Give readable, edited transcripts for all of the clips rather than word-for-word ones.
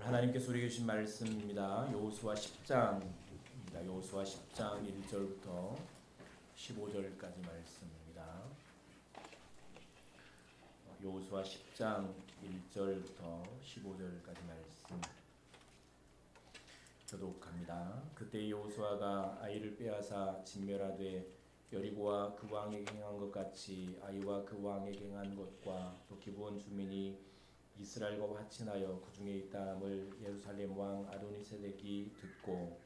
하나님께서 우리에게 주신 말씀입니다. 여호수아 10장입니다. 여호수아 10장 1절부터 15절까지 말씀입니다. 여호수아 10장 1절부터 15절까지 말씀 교독합니다. 그때 여호수아가 아이를 빼앗아 진멸하되 여리고와 그 왕에게 행한 것 같이 아이와 그 왕에게 행한 것과 또 기브온 주민이 이스라엘과 화친하여 그 중에 있다함을 예루살렘 왕 아도니세덱이 듣고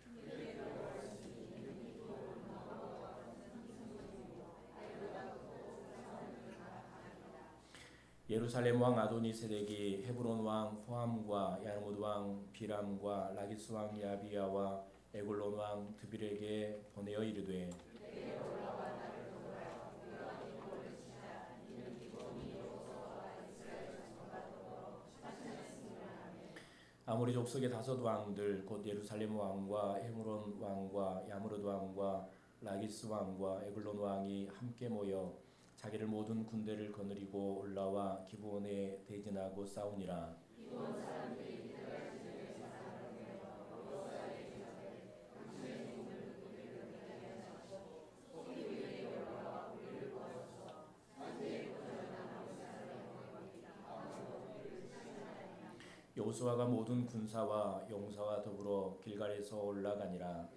예루살렘 왕 아도니세덱이 헤브론 왕 호함과 야르무드 왕 비람과 라기스 왕 야비야와 에글론 왕 드빌에게 보내어 이르되 아모리 족속의 다섯 왕들 곧 예루살렘 왕과 헤브론 왕과 야무르드 왕과 라기스 왕과 에글론 왕이 함께 모여 자기를 모든 군대를 거느리고 올라와 기브온에 대진하고 싸우니라. 여호수아가 모든 군사와 용사와 더불어 길갈에서 올라가니라.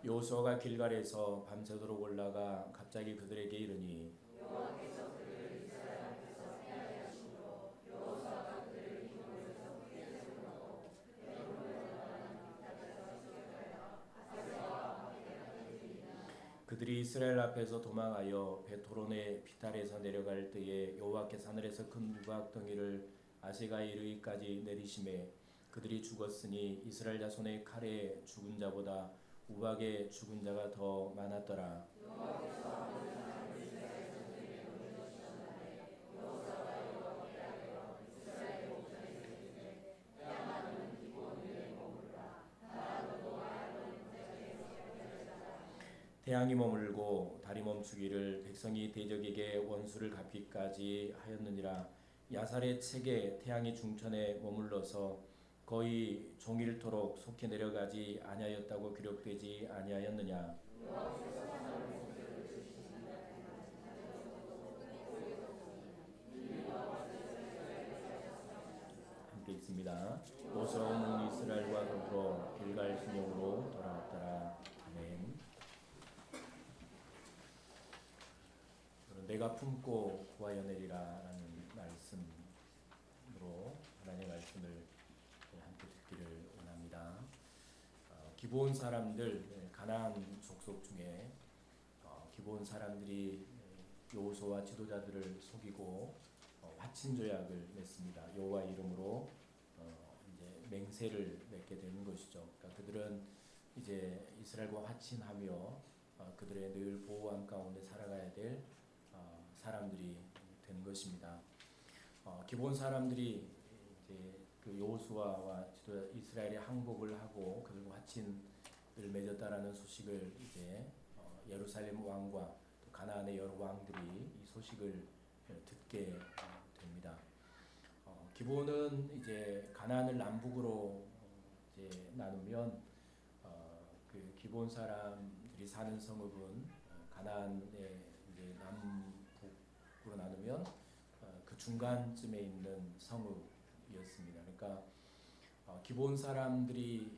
여호수아가 길갈에서 밤새도록 올라가 갑자기 그들에게 이르니 그들이 이스라엘 앞에서 도망하여 베토론의 비탈에서 내려갈 때에 여호와께서 하늘에서 큰 우박 덩이를 아세가 이르기까지 내리심에 그들이 죽었으니 이스라엘 자손의 칼에 죽은 자보다 우박에 죽은 자가 더 많았더라. 태양이 머물고 달이 멈추기를 백성이 대적에게 원수를 갚기까지 하였느니라. 야살의 책에 태양이 중천에 머물러서 거의 종일토록 속히 내려가지 아니하였다고 기록되지 아니하였느냐. 함께 있습니다. 여호수아는 이스라엘과 더불어 길갈 순영으로 돌아왔더라. 아멘. 내가 품고 구하여 내리라 라는 말씀으로 하나님의 말씀을 함께 듣기를 원합니다. 기브온 사람들, 가나안 족속 중에 기브온 사람들이 여호수아와 지도자들을 속이고 화친 조약을 맺습니다. 여호와 이름으로 이제 맹세를 맺게 되는 것이죠. 그러니까 그들은 이제 이스라엘과 화친하며 그들의 늘 보호함 가운데 살아가야 될 사람들이 된 것입니다. 기본 사람들이 이제 그 여호수아와 지도자 이스라엘의 항복을 하고 그들과 화친을 맺었다라는 소식을 이제 예루살렘 왕과 또 가나안의 여러 왕들이 이 소식을 듣게 됩니다. 기본은 이제 가나안을 남북으로 이제 나누면 그 기본 사람들이 사는 성읍은 가나안의 이제 남북으로 나누면 그 중간쯤에 있는 성읍이었습니다. 그러니까 기본 사람들이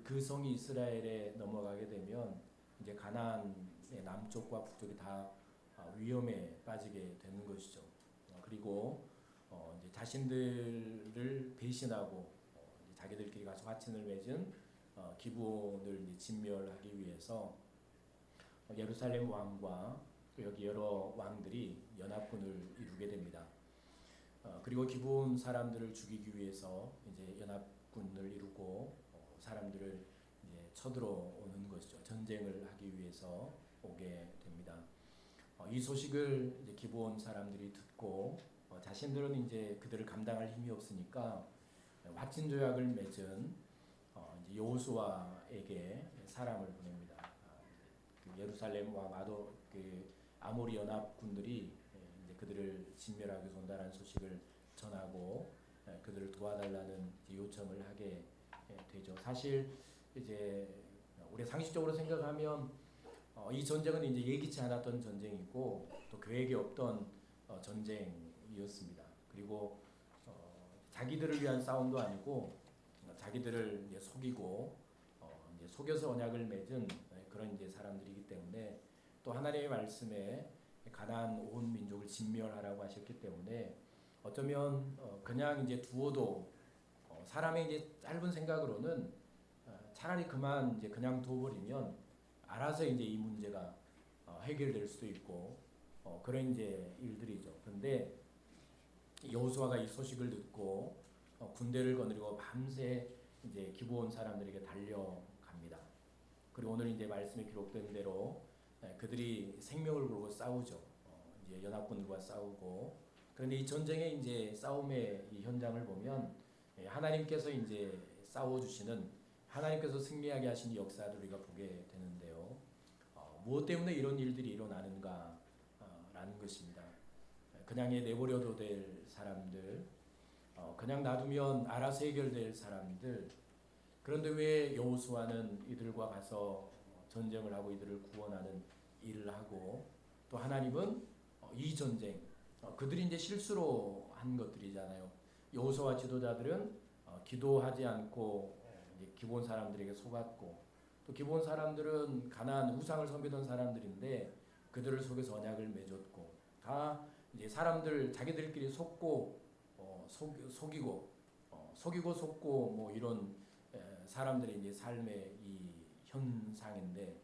그 성이 이스라엘에 넘어가게 되면 이제 가나안의 남쪽과 북쪽이 다 위험에 빠지게 되는 것이죠. 그리고 이제 자신들을 배신하고 이제 자기들끼리 가서 화친을 맺은 기브온을 이제 진멸하기 위해서 예루살렘 왕과 또 여기 여러 왕들이 연합군을 이루게 됩니다. 그리고 기브온 사람들을 죽이기 위해서 이제 연합군을 이루고 사람들을 이제 쳐들어 오는 것이죠. 전쟁을 하기 위해서 오게 됩니다. 이 소식을 이제 기브온 사람들이 듣고 자신들은 이제 그들을 감당할 힘이 없으니까 화친 조약을 맺은 이제 여호수아에게 사람을 보냅니다. 그 예루살렘과 마도 아모리 연합군들이 이제 그들을 진멸하기 위해서 온다는 소식을 전하고 그들을 도와달라는 요청을 하게 되죠. 사실 이제 우리 상식적으로 생각하면 이 전쟁은 이제 예기치 않았던 전쟁이고 또 계획이 없던 전쟁이었습니다. 그리고 자기들을 위한 싸움도 아니고 자기들을 이제 속이고 이제 속여서 언약을 맺은 그런 이제 사람들이기 때문에 또 하나님의 말씀에 가나안 온 민족을 진멸하라고 하셨기 때문에 어쩌면 그냥 이제 두어도 사람의 이제 짧은 생각으로는 차라리 그만 이제 그냥 두어버리면 알아서 이제 이 문제가 해결될 수도 있고 그런 이제 일들이죠. 그런데 여호수아가 이 소식을 듣고 군대를 거느리고 밤새 이제 기브온 사람들에게 달려갑니다. 그리고 오늘 이제 말씀에 기록된 대로 그들이 생명을 걸고 싸우죠. 이제 연합군들과 싸우고 그런데 이 전쟁의 이제 싸움의 이 현장을 보면 하나님께서 이제 싸워주시는 하나님께서 승리하게 하신 역사를 우리가 보게 되는데요. 무엇 때문에 이런 일들이 일어나는가라는 것입니다. 그냥 내버려도 될 사람들, 그냥 놔두면 알아서 해결될 사람들. 그런데 왜 여호수아는 이들과 가서 전쟁을 하고 이들을 구원하는 일을 하고 또 하나님은 이 전쟁 그들이 이제 실수로 한 것들이잖아요. 여호수아 지도자들은 기도하지 않고 기브온 사람들에게 속았고 또 기브온 사람들은 가나안 우상을 섬기던 사람들인데 그들을 속여서 언약을 맺었고 다 이제 사람들 자기들끼리 속고 속이고 속고 뭐 이런 사람들의 이제 삶의 이 현상인데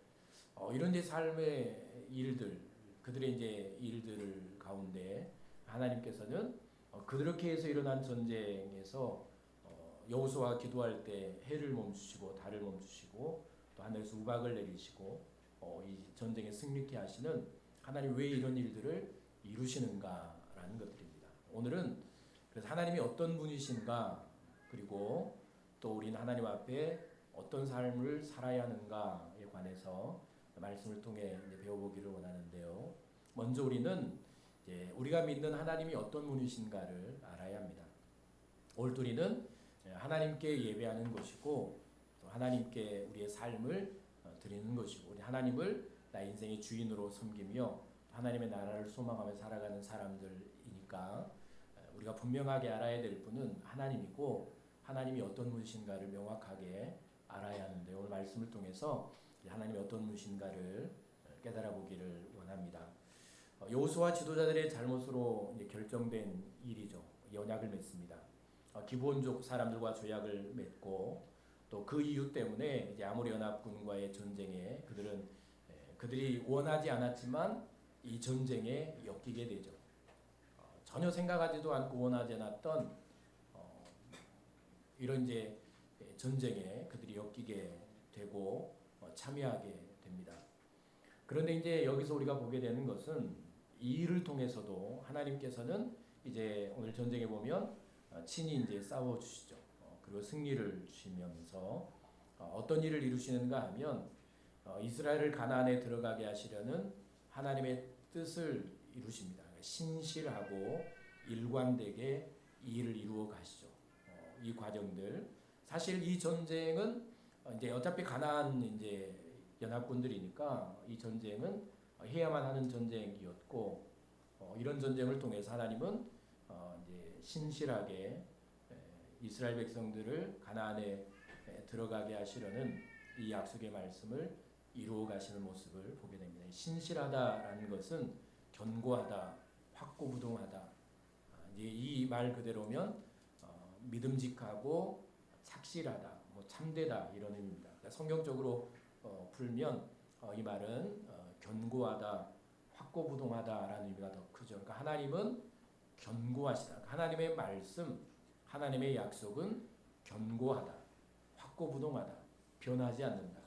이런 이제 삶의 일들 그들의 이제 일들 가운데 하나님께서는 그렇게 해서 일어난 전쟁에서 여호수아가 기도할 때 해를 멈추시고 달을 멈추시고 또 하늘에서 우박을 내리시고 이 전쟁에 승리케 하시는 하나님 왜 이런 일들을 이루시는가라는 것들입니다. 오늘은 그래서 하나님이 어떤 분이신가 그리고 또 우리는 하나님 앞에 어떤 삶을 살아야 하는가에 관해서 말씀을 통해 이제 배워보기를 원하는데요. 먼저 우리는 이제 우리가 믿는 하나님이 어떤 분이신가를 알아야 합니다. 올두리는 하나님께 예배하는 것이고 또 하나님께 우리의 삶을 드리는 것이고 우리 하나님을 나의 인생의 주인으로 섬기며 하나님의 나라를 소망하며 살아가는 사람들이니까 우리가 분명하게 알아야 될 분은 하나님이고 하나님이 어떤 분이신가를 명확하게 알아야 하는데 오늘 말씀을 통해서 하나님이 어떤 분이신가를 깨달아 보기를 원합니다. 여호수아 지도자들의 잘못으로 이제 결정된 일이죠. 언약을 맺습니다. 기브온족 사람들과 조약을 맺고 또 그 이유 때문에 이제 아모리 연합군과의 전쟁에 그들이 원하지 않았지만 이 전쟁에 엮이게 되죠. 전혀 생각하지도 않고 원하지 않았던 이런 이제 전쟁에 그들이 엮이게 되고 참여하게 됩니다. 그런데 이제 여기서 우리가 보게 되는 것은 이 일을 통해서도 하나님께서는 이제 오늘 전쟁에 보면 친히 이제 싸워 주시죠. 그리고 승리를 주시면서 어떤 일을 이루시는가 하면 이스라엘을 가나안에 들어가게 하시려는 하나님의 뜻을 이루십니다. 신실하고 일관되게 이 일을 이루어 가시죠. 이 과정들 사실 이 전쟁은 이제 어차피 가나안 이제 연합군들이니까 이 전쟁은 해야만 하는 전쟁이었고 이런 전쟁을 통해서 하나님은 이제 신실하게 이스라엘 백성들을 가나안에 들어가게 하시려는 이 약속의 말씀을 이루어 가시는 모습을 보게 됩니다. 신실하다라는 것은 견고하다, 확고부동하다. 이 말 그대로면 믿음직하고 착실하다, 참되다 이런 의미입니다. 그러니까 성경적으로 풀면 이 말은 견고하다, 확고부동하다라는 의미가 더 크죠. 그러니까 하나님은 견고하시다. 그러니까 하나님의 말씀, 하나님의 약속은 견고하다, 확고부동하다, 변하지 않는다,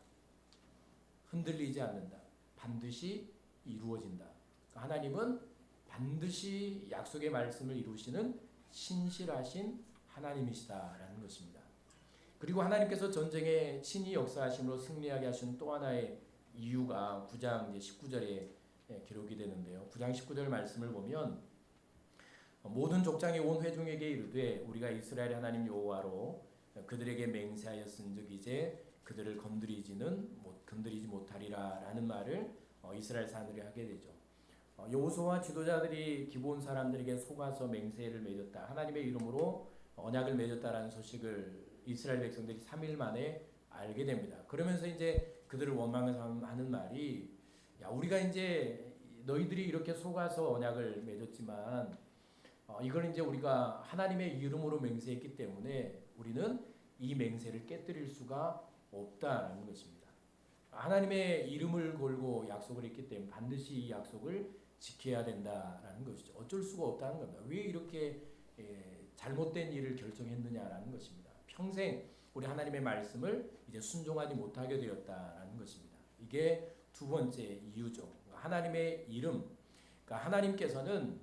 흔들리지 않는다, 반드시 이루어진다. 그러니까 하나님은 반드시 약속의 말씀을 이루시는 신실하신 하나님이시다라는 것입니다. 그리고 하나님께서 전쟁에 친히 역사하심으로 승리하게 하신 또 하나의 이유가 9장 19절에 기록이 되는데요. 9장 19절 말씀을 보면 모든 족장이 온 회중에게 이르되 우리가 이스라엘 하나님 여호와로 그들에게 맹세하였은즉 이제 그들을 건드리지 못하리라라는 말을 이스라엘 사람들이 하게 되죠. 여호수아와 지도자들이 기브온 사람들에게 속아서 맹세를 맺었다. 하나님의 이름으로 언약을 맺었다라는 소식을 이스라엘 백성들이 3일 만에 알게 됩니다. 그러면서 이제 그들을 원망하는 말이 야 우리가 이제 너희들이 이렇게 속아서 언약을 맺었지만 이걸 이제 우리가 하나님의 이름으로 맹세했기 때문에 우리는 이 맹세를 깨뜨릴 수가 없다라는 것입니다. 하나님의 이름을 걸고 약속을 했기 때문에 반드시 이 약속을 지켜야 된다라는 것이죠. 어쩔 수가 없다는 겁니다. 왜 이렇게 잘못된 일을 결정했느냐라는 것입니다. 평생 우리 하나님의 말씀을 이제 순종하지 못하게 되었다라는 것입니다. 이게 두 번째 이유죠. 하나님의 이름, 그러니까 하나님께서는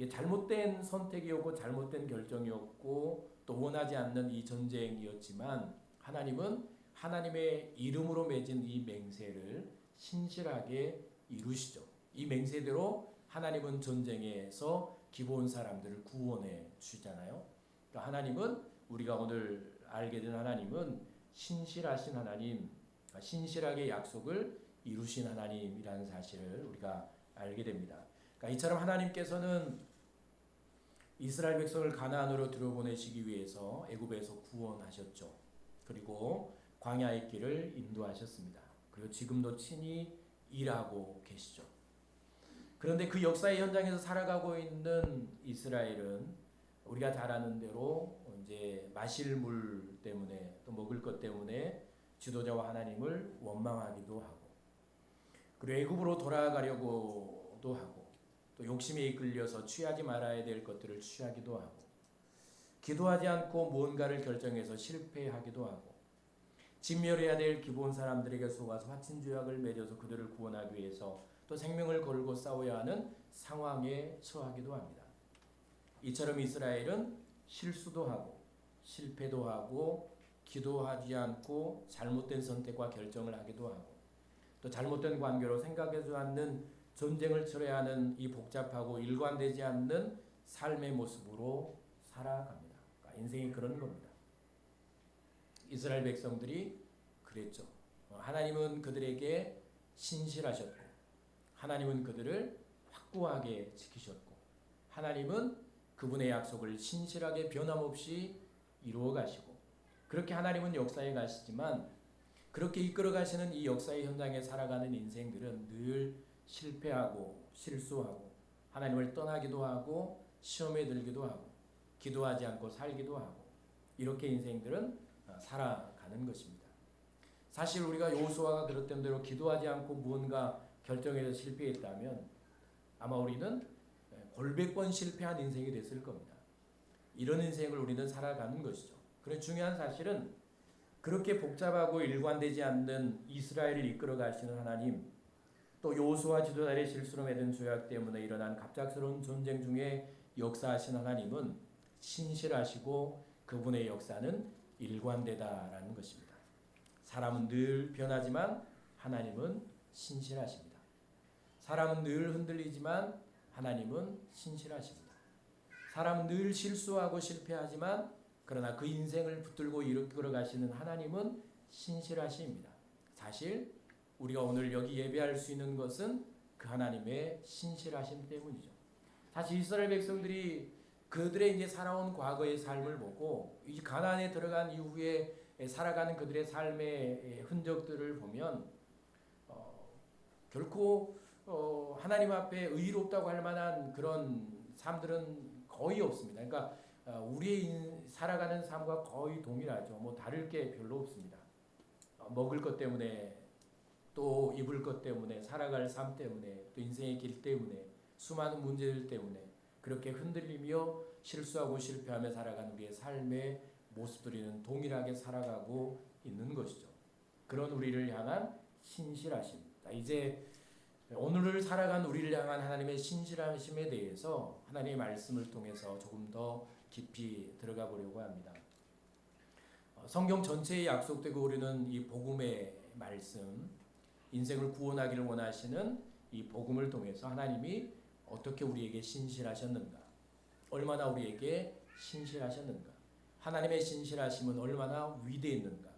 잘못된 선택이었고 잘못된 결정이었고 또 원하지 않는 이 전쟁이었지만 하나님은 하나님의 이름으로 맺은 이 맹세를 신실하게 이루시죠. 이 맹세대로 하나님은 전쟁에서 기브온 사람들을 구원해 주시잖아요. 그러니까 하나님은 우리가 오늘 알게 된 하나님은 신실하신 하나님, 신실하게 약속을 이루신 하나님이라는 사실을 우리가 알게 됩니다. 그러니까 이처럼 하나님께서는 이스라엘 백성을 가나안으로 들여보내시기 위해서 애굽에서 구원하셨죠. 그리고 광야의 길을 인도하셨습니다. 그리고 지금도 친히 일하고 계시죠. 그런데 그 역사의 현장에서 살아가고 있는 이스라엘은 우리가 잘 아는 대로 이제 마실 물 때문에 또 먹을 것 때문에 지도자와 하나님을 원망하기도 하고 그리고 애굽으로 돌아가려고도 하고 또 욕심에 이끌려서 취하지 말아야 될 것들을 취하기도 하고 기도하지 않고 무언가를 결정해서 실패하기도 하고 진멸해야 될 기브온 사람들에게 속아서 화친 조약을 맺어서 그들을 구원하기 위해서 또 생명을 걸고 싸워야 하는 상황에 처하기도 합니다. 이처럼 이스라엘은 실수도 하고 실패도 하고 기도하지 않고 잘못된 선택과 결정을 하기도 하고 또 잘못된 관계로 생각하지 않는 전쟁을 치러야 하는 이 복잡하고 일관되지 않는 삶의 모습으로 살아갑니다. 그러니까 인생이 그런 겁니다. 이스라엘 백성들이 그랬죠. 하나님은 그들에게 신실하셨고 하나님은 그들을 확고하게 지키셨고 하나님은 그분의 약속을 신실하게 변함없이 이루어 가시고 그렇게 하나님은 역사에 가시지만 그렇게 이끌어 가시는 이 역사의 현장에 살아가는 인생들은 늘 실패하고 실수하고 하나님을 떠나기도 하고 시험에 들기도 하고 기도하지 않고 살기도 하고 이렇게 인생들은 살아가는 것입니다. 사실 우리가 여호수아가 그랬던 대로 기도하지 않고 무언가 결정해서 실패했다면 아마 우리는 골백 번 실패한 인생이 됐을 겁니다. 이런 인생을 우리는 살아가는 것이죠. 그런데 중요한 사실은 그렇게 복잡하고 일관되지 않는 이스라엘을 이끌어 가시는 하나님 또 여호수아 지도자의 실수로 맺은 조약 때문에 일어난 갑작스러운 전쟁 중에 역사하신 하나님은 신실하시고 그분의 역사는 일관되다라는 것입니다. 사람은 늘 변하지만 하나님은 신실하십니다. 사람은 늘 흔들리지만 하나님은 신실하십니다. 사람은 늘 실수하고 실패하지만 그러나 그 인생을 붙들고 이끌어 가시는 하나님은 신실하십니다. 사실 우리가 오늘 여기 예배할 수 있는 것은 그 하나님의 신실하심 때문이죠. 사실 이스라엘 백성들이 그들의 이제 살아온 과거의 삶을 보고 이 가나안에 들어간 이후에 살아가는 그들의 삶의 흔적들을 보면 결코 하나님 앞에 의롭다고 할 만한 그런 삶들은 거의 없습니다. 그러니까 우리의 살아가는 삶과 거의 동일하죠. 뭐 다를 게 별로 없습니다. 먹을 것 때문에 또 입을 것 때문에 살아갈 삶 때문에 또 인생의 길 때문에 수많은 문제들 때문에 그렇게 흔들리며 실수하고 실패하며 살아가는 우리의 삶의 모습들은 동일하게 살아가고 있는 것이죠. 그런 우리를 향한 신실하심. 이제 오늘을 살아간 우리를 향한 하나님의 신실하심에 대해서 하나님의 말씀을 통해서 조금 더 깊이 들어가 보려고 합니다. 성경 전체에 약속되고 우리는 이 복음의 말씀, 인생을 구원하기를 원하시는 이 복음을 통해서 하나님이 어떻게 우리에게 신실하셨는가, 얼마나 우리에게 신실하셨는가, 하나님의 신실하심은 얼마나 위대했는가,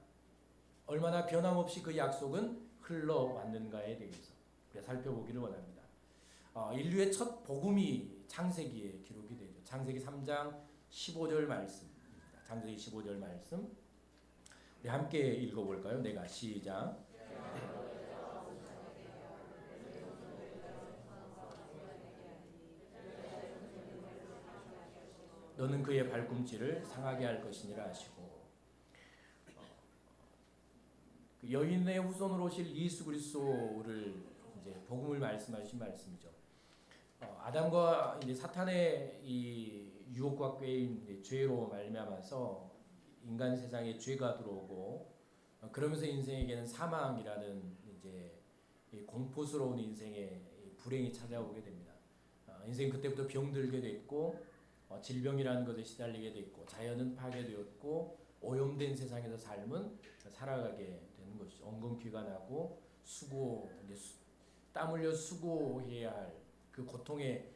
얼마나 변함없이 그 약속은 흘러왔는가에 대해서 우리가 살펴보기를 원합니다. 인류의 첫 복음이 창세기에 기록이 되죠. 창세기 3장 15절 말씀입니다. 창세기 15절 말씀 우리 함께 읽어볼까요? 내가 시작. 너는 그의 발꿈치를 상하게 할 것이니라 하시고, 그 여인의 후손으로 오실 예수 그리스도를 이제 복음을 말씀하신 말씀이죠. 아담과 이제 사탄의 이 유혹과 꾀인 죄로 말미암아서 인간 세상에 죄가 들어오고, 그러면서 인생에게는 사망이라는 이제 공포스러운 인생의 불행이 찾아오게 됩니다. 인생 그때부터 병들게 됐고, 질병이라는 것에 시달리게 됐고, 자연은 파괴되었고, 오염된 세상에서 삶은 살아가게 되는 것이죠. 엉겅퀴가 나고 땀 흘려 수고해야 할 그 고통의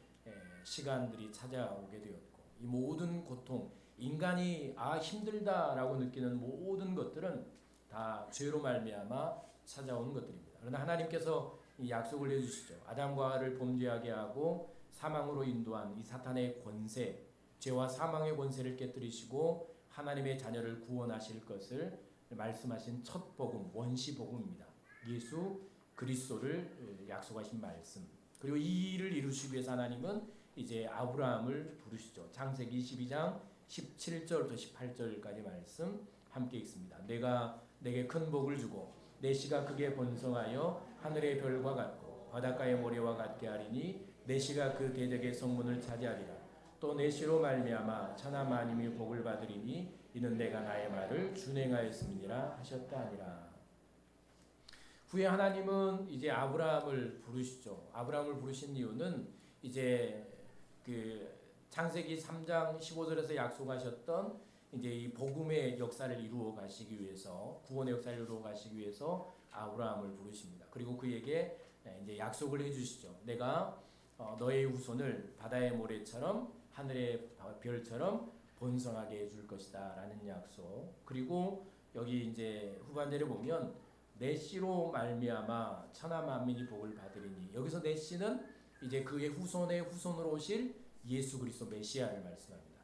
시간들이 찾아오게 되었고, 이 모든 고통, 인간이 힘들다라고 느끼는 모든 것들은 다 죄로 말미암아 찾아오는 것들입니다. 그러나 하나님께서 이 약속을 해주시죠. 아담과 하와를 범죄하게 하고 사망으로 인도한 이 사탄의 권세, 죄와 사망의 권세를 깨뜨리시고 하나님의 자녀를 구원하실 것을 말씀하신 첫 복음, 원시 복음입니다. 예수 그리스도를 약속하신 말씀. 그리고 이 일을 이루시기 위해서 하나님은 이제 아브라함을 부르시죠. 창세기 22장 17절부터 18절까지 말씀 함께 읽습니다. 내가 내게 큰 복을 주고 내 씨가 크게 번성하여 하늘의 별과 같고 바닷가의 모래와 같게 하리니 내 씨가 그 대적의 성문을 차지하리라. 또 내 씨로 말미암아 천하 만민이 복을 받으리니 이는 내가 나의 말을 준행하였음이니라 하셨다 하니라. 후에 하나님은 이제 아브라함을 부르시죠. 아브라함을 부르신 이유는 이제 그 창세기 3장 15절에서 약속하셨던 이제 이 복음의 역사를 이루어 가시기 위해서, 구원의 역사를 이루어 가시기 위해서 아브라함을 부르십니다. 그리고 그에게 이제 약속을 해주시죠. 내가 너의 후손을 바다의 모래처럼 하늘의 별처럼 번성하게 해줄 것이다라는 약속. 그리고 여기 이제 후반절에 보면 내 씨로 말미암아 천하 만민이 복을 받으리니, 여기서 내 씨는 이제 그의 후손의 후손으로 오실 예수 그리스도 메시아를 말씀합니다.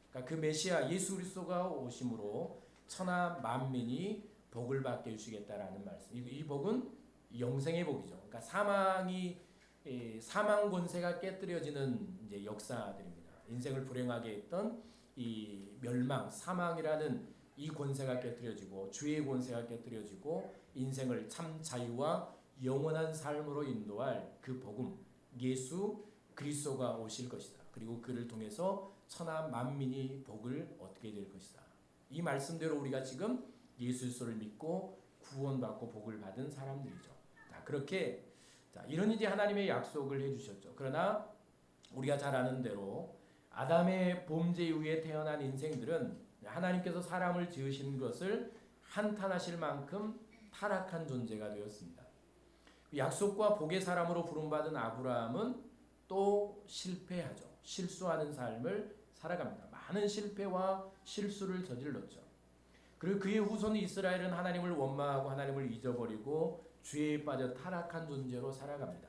그러니까 그 메시아 예수 그리스도가 오심으로 천하 만민이 복을 받게 해주시겠다라는 말씀. 이 복은 영생의 복이죠. 그러니까 사망 권세가 깨뜨려지는 이제 역사들입니다. 인생을 불행하게 했던 이 멸망, 사망이라는 이 권세가 깨뜨려지고, 죄의 권세가 깨뜨려지고, 인생을 참 자유와 영원한 삶으로 인도할 그 복음, 예수 그리스도가 오실 것이다. 그리고 그를 통해서 천하 만민이 복을 얻게 될 것이다. 이 말씀대로 우리가 지금 예수 그리스도를 믿고 구원받고 복을 받은 사람들이죠. 그렇게 이런 이제 하나님의 약속을 해주셨죠. 그러나 우리가 잘 아는 대로 아담의 범죄 이후에 태어난 인생들은 하나님께서 사람을 지으신 것을 한탄하실 만큼 타락한 존재가 되었습니다. 약속과 복의 사람으로 부름받은 아브라함은 또 실패하죠. 실수하는 삶을 살아갑니다. 많은 실패와 실수를 저질렀죠. 그리고 그의 후손 이스라엘은 하나님을 원망하고 하나님을 잊어버리고 죄에 빠져 타락한 존재로 살아갑니다.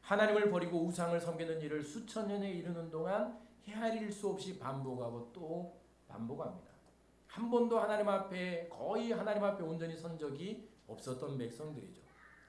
하나님을 버리고 우상을 섬기는 일을 수천 년에 이르는 동안 헤아릴 수 없이 반복하고 또 반복합니다. 한 번도 거의 하나님 앞에 온전히 선 적이 없었던 백성들이죠.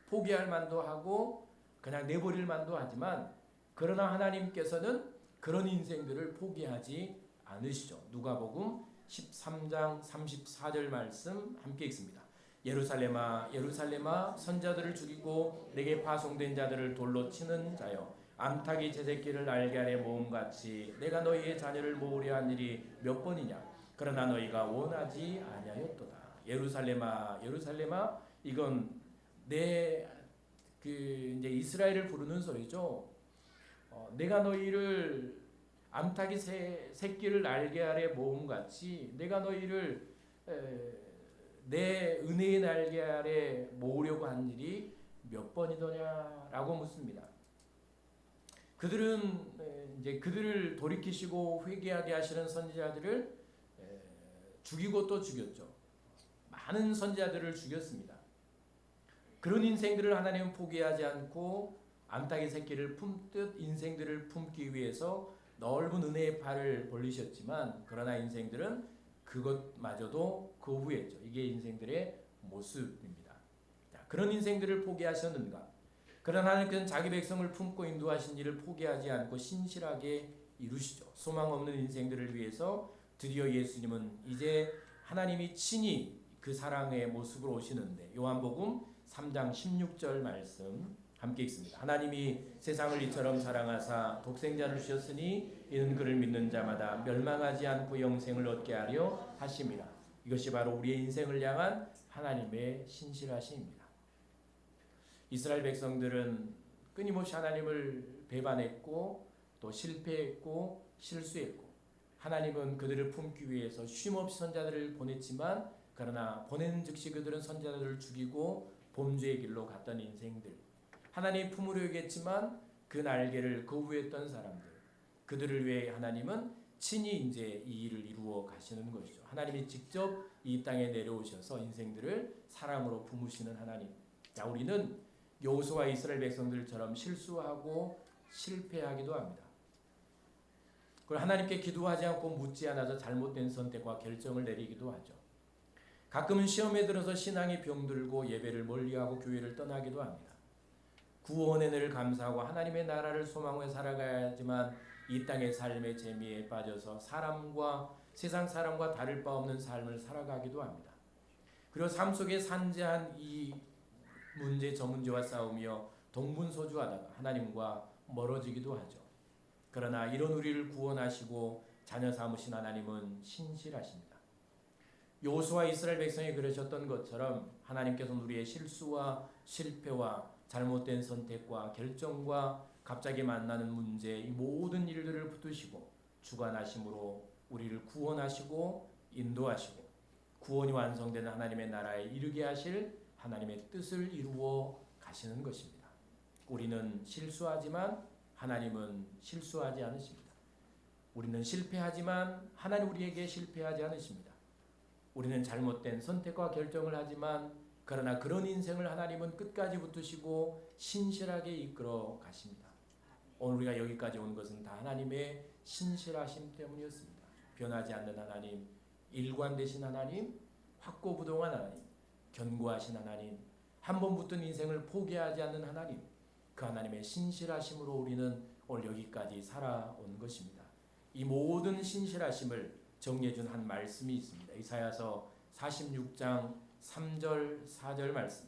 포기할 만도 하고 그냥 내버릴 만도 하지만, 그러나 하나님께서는 그런 인생들을 포기하지 않으시죠. 누가복음 13장 34절 말씀 함께 읽습니다. 예루살렘아 예루살렘아 선자들을 죽이고 내게 파송된 자들을 돌로 치는 자여, 암탉이 제 새끼를 날개 아래 모음같이 내가 너희의 자녀를 모으려 한 일이 몇 번이냐. 그러나 너희가 원하지 아니하였도다. 예루살렘아 예루살렘아, 이건 이제 이스라엘을 부르는 소리죠. 내가 너희를 암탉이 새끼를 날개 아래 모음같이 내가 너희를 내 은혜의 날개 아래 모으려고 한 일이 몇 번이더냐라고 묻습니다. 그들은 이제 그들을 돌이키시고 회개하게 하시는 선지자들을 죽이고 또 죽였죠. 많은 선지자들을 죽였습니다. 그런 인생들을 하나님은 포기하지 않고 암탉의 새끼를 품듯 인생들을 품기 위해서 넓은 은혜의 팔을 벌리셨지만 그러나 인생들은 그것마저도 거부했죠. 이게 인생들의 모습입니다. 자, 그런 인생들을 포기하셨는가? 그러나 하나님께서는 자기 백성을 품고 인도하신 일을 포기하지 않고 신실하게 이루시죠. 소망 없는 인생들을 위해서 드디어 예수님은 이제 하나님이 친히 그 사랑의 모습으로 오시는데 요한복음 3장 16절 말씀 함께 읽습니다. 하나님이 세상을 이처럼 사랑하사 독생자를 주셨으니 이는 그를 믿는 자마다 멸망하지 않고 영생을 얻게 하려 하심이라. 이것이 바로 우리의 인생을 향한 하나님의 신실하심입니다. 이스라엘 백성들은 끊임없이 하나님을 배반했고 또 실패했고 실수했고 하나님은 그들을 품기 위해서 쉼없이 선자들을 보냈지만 그러나 보내는 즉시 그들은 선자들을 죽이고 범죄의 길로 갔던 인생들, 하나님 품으려 했지만 그 날개를 거부했던 사람들, 그들을 위해 하나님은 친히 이제 이 일을 이루어 가시는 것이죠. 하나님이 직접 이 땅에 내려오셔서 인생들을 사랑으로 품으시는 하나님. 자, 우리는 여호수아 이스라엘 백성들처럼 실수하고 실패하기도 합니다. 그걸 하나님께 기도하지 않고 묻지 않아서 잘못된 선택과 결정을 내리기도 하죠. 가끔은 시험에 들어서 신앙이 병들고 예배를 멀리하고 교회를 떠나기도 합니다. 구원의 은혜를 감사하고 하나님의 나라를 소망해 살아가야 하지만 이 땅의 삶의 재미에 빠져서 세상 사람과 다를 바 없는 삶을 살아가기도 합니다. 그리고 삶 속에 산재한 이 문제 저 문제와 싸우며 동분서주하다가 하나님과 멀어지기도 하죠. 그러나 이런 우리를 구원하시고 자녀 삼으신 하나님은 신실하십니다. 여호수아 이스라엘 백성이 그러셨던 것처럼 하나님께서는 우리의 실수와 실패와 잘못된 선택과 결정과 갑자기 만나는 문제 이 모든 일들을 붙드시고 주관하심으로 우리를 구원하시고 인도하시고 구원이 완성되는 하나님의 나라에 이르게 하실 하나님의 뜻을 이루어 가시는 것입니다. 우리는 실수하지만 하나님은 실수하지 않으십니다. 우리는 실패하지만 하나님 우리에게 실패하지 않으십니다. 우리는 잘못된 선택과 결정을 하지만 그러나 그런 인생을 하나님은 끝까지 붙드시고 신실하게 이끌어 가십니다. 오늘 우리가 여기까지 온 것은 다 하나님의 신실하심 때문이었습니다. 변하지 않는 하나님, 일관되신 하나님, 확고부동한 하나님, 견고하신 하나님, 한 번 붙든 인생을 포기하지 않는 하나님, 그 하나님의 신실하심으로 우리는 오늘 여기까지 살아온 것입니다. 이 모든 신실하심을 정리해준 한 말씀이 있습니다. 이사야서 46장 3절 4절 말씀.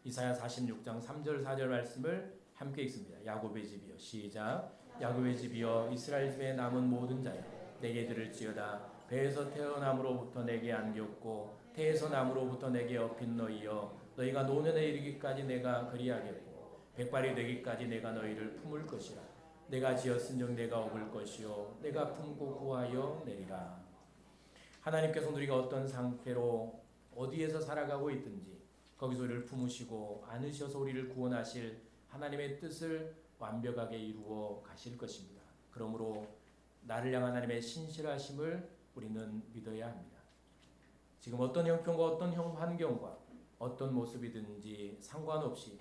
이사야 46장 3절 4절 말씀을 함께 읽습니다. 야곱의 집이여 시작. 야곱의 집이여 이스라엘 집에 남은 모든 자여 내게 들을지어다. 배에서 태어남으로부터 내게 안겼고 태에서 남으로부터 내게 업힌 너희여 너희가 노년에 이르기까지 내가 그리하겠고 백발이 되기까지 내가 너희를 품을 것이라. 내가 지었은즉 내가 업을 것이요 내가 품고 구하여 내리라. 하나님께서 우리가 어떤 상태로 어디에서 살아가고 있든지 거기서 우리를 품으시고 안으셔서 우리를 구원하실 하나님의 뜻을 완벽하게 이루어 가실 것입니다. 그러므로 나를 향한 하나님의 신실하심을 우리는 믿어야 합니다. 지금 어떤 형편과 어떤 환경과 어떤 모습이든지 상관없이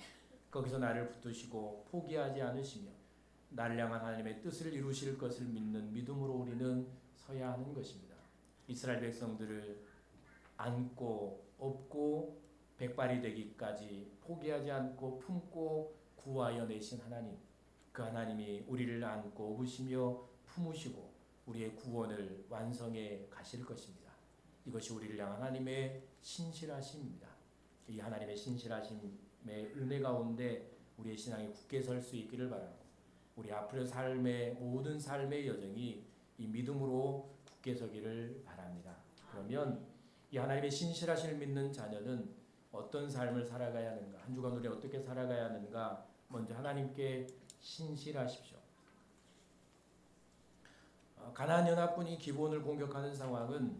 거기서 나를 붙드시고 포기하지 않으시며 나를 향한 하나님의 뜻을 이루실 것을 믿는 믿음으로 우리는 서야 하는 것입니다. 이스라엘 백성들을 안고 업고 백발이 되기까지 포기하지 않고 품고 구하여 내신 하나님, 그 하나님이 우리를 안고 업으시며 품으시고 우리의 구원을 완성해 가실 것입니다. 이것이 우리를 향한 하나님의 신실하심입니다. 이 하나님의 신실하심의 은혜 가운데 우리의 신앙이 굳게 설 수 있기를 바라고 우리 앞으로의 삶의 모든 삶의 여정이 이 믿음으로 굳게 서기를 바랍니다. 그러면 이 하나님의 신실하심을 믿는 자녀는 어떤 삶을 살아가야 하는가, 한 주간 우리 어떻게 살아가야 하는가, 먼저 하나님께 신실하십시오. 가나안 연합군이 기브온을 공격하는 상황은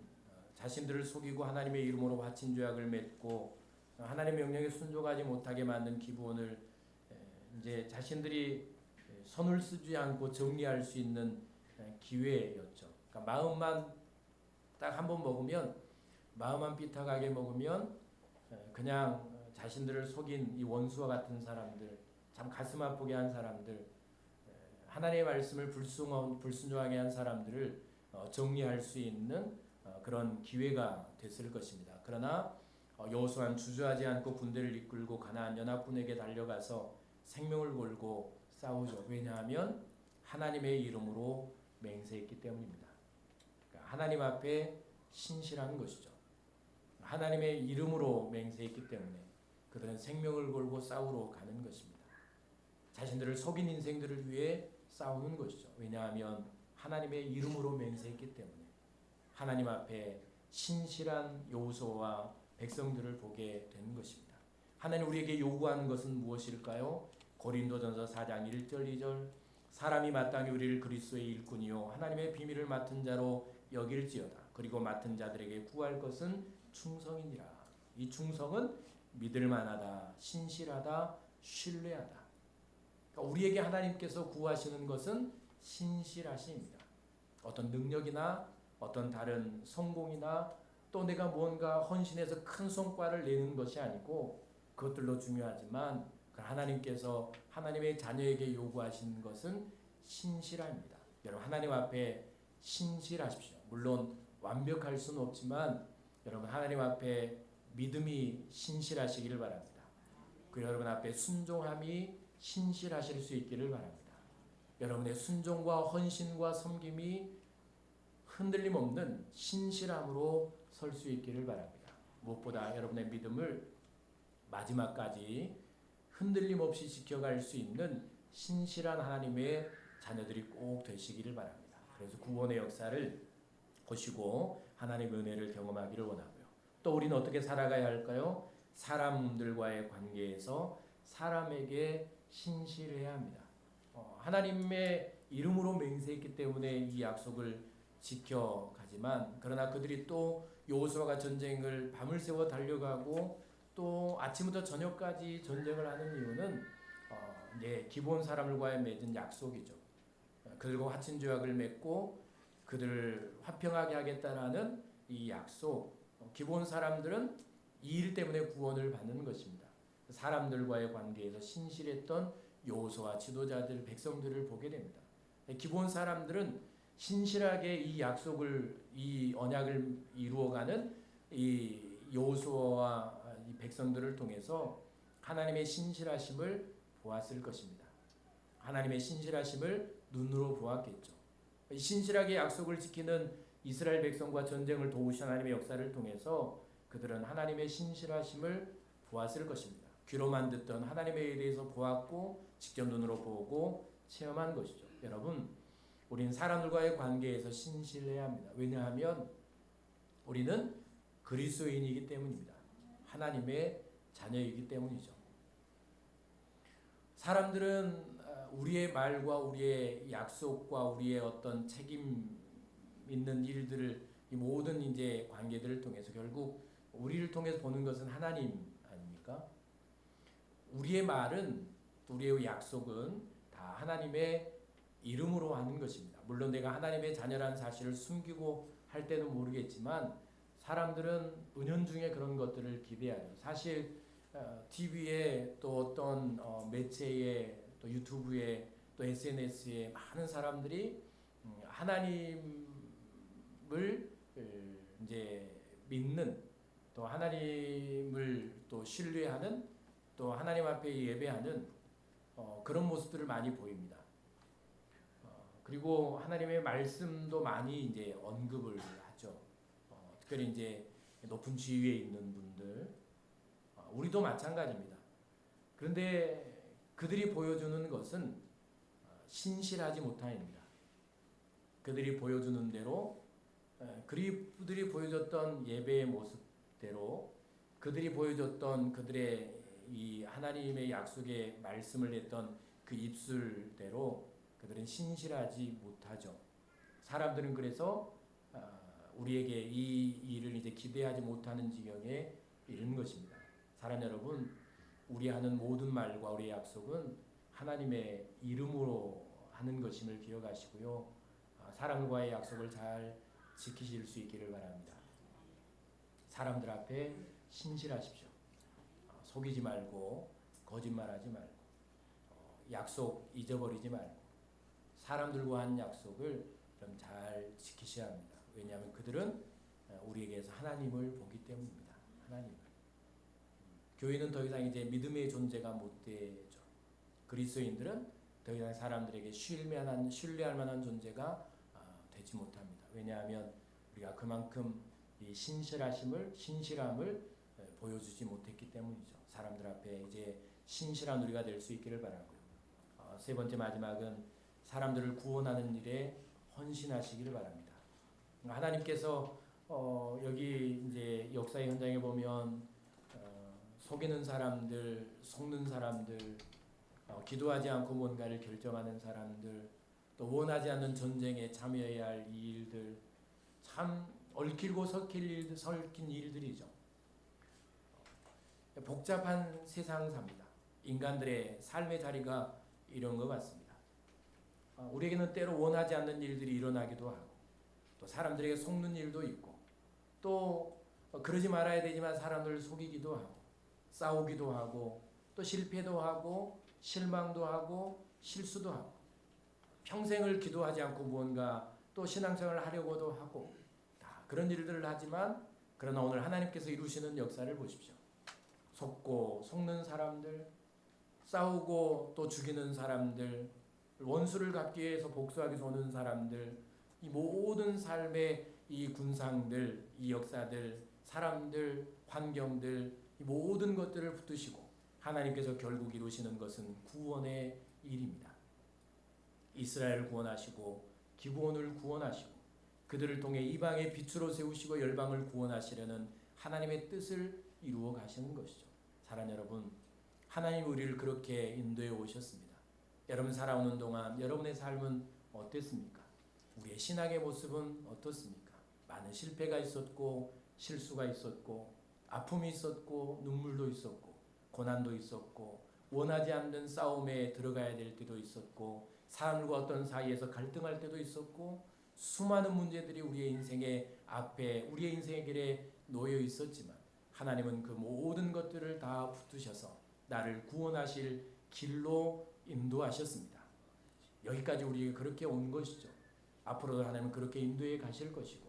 자신들을 속이고 하나님의 이름으로 화친 죄악을 맺고 하나님의 명령에 순종하지 못하게 만든 기브온을 이제 자신들이 손을 쓰지 않고 정리할 수 있는 기회였죠. 그러니까 마음만 딱 한 번 먹으면, 마음만 삐딱하게 먹으면 그냥 자신들을 속인 이 원수와 같은 사람들, 참 가슴 아프게 한 사람들, 하나님의 말씀을 불순종하게 한 사람들을 정리할 수 있는 그런 기회가 됐을 것입니다. 그러나 여호수아는 주저하지 않고 군대를 이끌고 가나안 연합군에게 달려가서 생명을 걸고 싸우죠. 왜냐하면 하나님의 이름으로 맹세했기 때문입니다. 그러니까 하나님 앞에 신실한 것이죠. 하나님의 이름으로 맹세했기 때문에 그들은 생명을 걸고 싸우러 가는 것입니다. 자신들을 속인 인생들을 위해 싸우는 것이죠. 왜냐하면 하나님의 이름으로 맹세했기 때문에 하나님 앞에 신실한 여호수아와 백성들을 보게 된 것입니다. 하나님 우리에게 요구하는 것은 무엇일까요? 고린도전서 4장 1절 2절 사람이 마땅히 우리를 그리스도의 일꾼이요 하나님의 비밀을 맡은 자로 여길지어다. 그리고 맡은 자들에게 구할 것은 충성이니라. 이 충성은 믿을 만하다, 신실하다, 신뢰하다. 그러니까 우리에게 하나님께서 구하시는 것은 신실하심입니다. 어떤 능력이나 어떤 다른 성공이나 또 내가 무언가 헌신해서 큰 성과를 내는 것이 아니고 그것들도 중요하지만 하나님께서 하나님의 자녀에게 요구하시는 것은 신실함입니다. 여러분 하나님 앞에 신실하십시오. 물론 완벽할 수는 없지만 여러분 하나님 앞에 믿음이 신실하시기를 바랍니다. 그리고 여러분 앞에 순종함이 신실하실 수 있기를 바랍니다. 여러분의 순종과 헌신과 섬김이 흔들림 없는 신실함으로 설 수 있기를 바랍니다. 무엇보다 여러분의 믿음을 마지막까지 흔들림 없이 지켜갈 수 있는 신실한 하나님의 자녀들이 꼭 되시기를 바랍니다. 그래서 구원의 역사를 보시고 하나님의 은혜를 경험하기를 원하고요. 또 우리는 어떻게 살아가야 할까요? 사람들과의 관계에서 사람에게 신실해야 합니다. 하나님의 이름으로 맹세했기 때문에 이 약속을 지켜가지만 그러나 그들이 또 여호수아가 전쟁을 밤을 새워 달려가고 또 아침부터 저녁까지 전쟁을 하는 이유는 이제 기브온 사람들과의 맺은 약속이죠. 그들과 화친 조약을 맺고 그들을 화평하게 하겠다라는 이 약속. 기브온 사람들은 이 일 때문에 구원을 받는 것입니다. 사람들과의 관계에서 신실했던 여호수아 지도자들, 백성들을 보게 됩니다. 기브온 사람들은 신실하게 이 약속을, 이 언약을 이루어가는 이 여호수아와 이 백성들을 통해서 하나님의 신실하심을 보았을 것입니다. 하나님의 신실하심을 눈으로 보았겠죠. 신실하게 약속을 지키는 이스라엘 백성과 전쟁을 도우신 하나님의 역사를 통해서 그들은 하나님의 신실하심을 보았을 것입니다. 귀로만 듣던 하나님에 대해서 보았고 직접 눈으로 보고 체험한 것이죠. 여러분, 우리는 사람들과의 관계에서 신실해야 합니다. 왜냐하면 우리는 그리스도인이기 때문입니다. 하나님의 자녀이기 때문이죠. 사람들은 우리의 말과 우리의 약속과 우리의 어떤 책임 있는 일들을, 이 모든 이제 관계들을 통해서 결국 우리를 통해서 보는 것은 하나님 아닙니까? 우리의 말은, 우리의 약속은 다 하나님의 이름으로 하는 것입니다. 물론 내가 하나님의 자녀라는 사실을 숨기고 할 때는 모르겠지만 사람들은 은연중에 그런 것들을 기대하죠. 사실 TV에 또 어떤 매체에 또 유튜브에 또 SNS에 많은 사람들이 하나님을 이제 믿는, 또 하나님을 또 신뢰하는, 또 하나님 앞에 예배하는 그런 모습들을 많이 보입니다. 그리고 하나님의 말씀도 많이 이제 언급을 하죠. 특별히 이제 높은 지위에 있는 분들, 우리도 마찬가지입니다. 그런데 그들이 보여주는 것은 신실하지 못함입니다. 그들이 보여주는 대로, 그들이 보여줬던 예배의 모습대로, 그들이 보여줬던 그들의 이 하나님의 약속의 말씀을 냈던 그 입술대로 그들은 신실하지 못하죠. 사람들은 그래서 우리에게 이 일을 이제 기대하지 못하는 지경에 이른 것입니다. 사랑 여러분, 우리 하는 모든 말과 우리의 약속은 하나님의 이름으로 하는 것임을 기억하시고요. 사람과의 약속을 잘 지키실 수 있기를 바랍니다. 사람들 앞에 신실하십시오. 속이지 말고 거짓말하지 말고 약속 잊어버리지 말고 사람들과 한 약속을 좀 잘 지키셔야 합니다. 왜냐하면 그들은 우리에게서 하나님을 보기 때문입니다. 하나님을. 교회는 더 이상 이제 믿음의 존재가 못 되죠. 그리스도인들은 더 이상 사람들에게 신뢰할 만한 존재가 되지 못합니다. 왜냐하면 우리가 그만큼 이 신실함을 보여주지 못했기 때문이죠. 사람들 앞에 이제 신실한 우리가 될 수 있기를 바라고요. 세 번째 마지막은 사람들을 구원하는 일에 헌신하시기를 바랍니다. 하나님께서 여기 이제 역사의 현장에 보면 속이는 사람들, 속는 사람들, 기도하지 않고 뭔가를 결정하는 사람들, 또 원하지 않는 전쟁에 참여해야 할 이 일들, 참 얽히고 설킨 일들이죠. 복잡한 세상 삽니다. 인간들의 삶의 자리가 이런 것 같습니다. 우리에게는 때로 원하지 않는 일들이 일어나기도 하고 또 사람들에게 속는 일도 있고 또 그러지 말아야 되지만 사람들을 속이기도 하고 싸우기도 하고 또 실패도 하고 실망도 하고 실수도 하고 평생을 기도하지 않고 무언가 또 신앙생활을 하려고도 하고 다 그런 일들을 하지만 그러나 오늘 하나님께서 이루시는 역사를 보십시오. 속고 속는 사람들, 싸우고 또 죽이는 사람들, 원수를 갚기 위해서 복수하기 위해서 오는 사람들, 이 모든 삶의 이 군상들, 이 역사들, 사람들, 환경들, 이 모든 것들을 붙드시고 하나님께서 결국 이루시는 것은 구원의 일입니다. 이스라엘을 구원하시고 기브온을 구원하시고 그들을 통해 이방의 빛으로 세우시고 열방을 구원하시려는 하나님의 뜻을 이루어 가시는 것이죠. 사랑 여러분, 하나님 우리를 그렇게 인도해 오셨습니다. 여러분 살아오는 동안 여러분의 삶은 어땠습니까? 우리의 신앙의 모습은 어떻습니까? 많은 실패가 있었고 실수가 있었고 아픔이 있었고 눈물도 있었고 고난도 있었고 원하지 않는 싸움에 들어가야 될 때도 있었고 사람과 어떤 사이에서 갈등할 때도 있었고 수많은 문제들이 우리의 인생의 앞에 우리의 인생의 길에 놓여 있었지만 하나님은 그 모든 것들을 다 붙드셔서 나를 구원하실 길로 인도하셨습니다. 여기까지 우리에게 그렇게 온 것이죠. 앞으로도 하나님은 그렇게 인도해 가실 것이고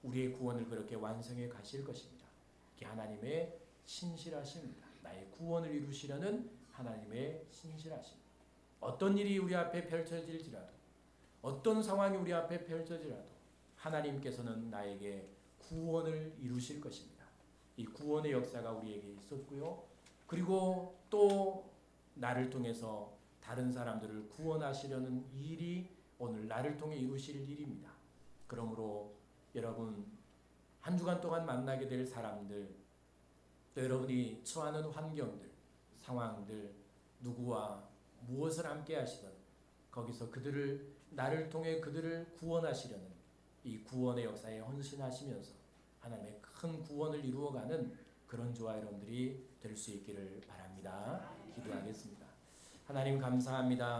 우리의 구원을 그렇게 완성해 가실 것입니다. 이게 하나님의 신실하심입니다. 나의 구원을 이루시려는 하나님의 신실하심. 어떤 일이 우리 앞에 펼쳐질지라도 어떤 상황이 우리 앞에 펼쳐지라도 하나님께서는 나에게 구원을 이루실 것입니다. 이 구원의 역사가 우리에게 있었고요. 그리고 또 나를 통해서 다른 사람들을 구원하시려는 일이 오늘 나를 통해 이루실 일입니다. 그러므로 여러분 한 주간 동안 만나게 될 사람들 또 여러분이 처하는 환경들, 상황들, 누구와 무엇을 함께 하시든 거기서 나를 통해 그들을 구원하시려는 이 구원의 역사에 헌신하시면서 하나님의 큰 구원을 이루어가는 그런 저와 여러분들이 될 수 있기를 바랍니다. 기도하겠습니다. 하나님 감사합니다.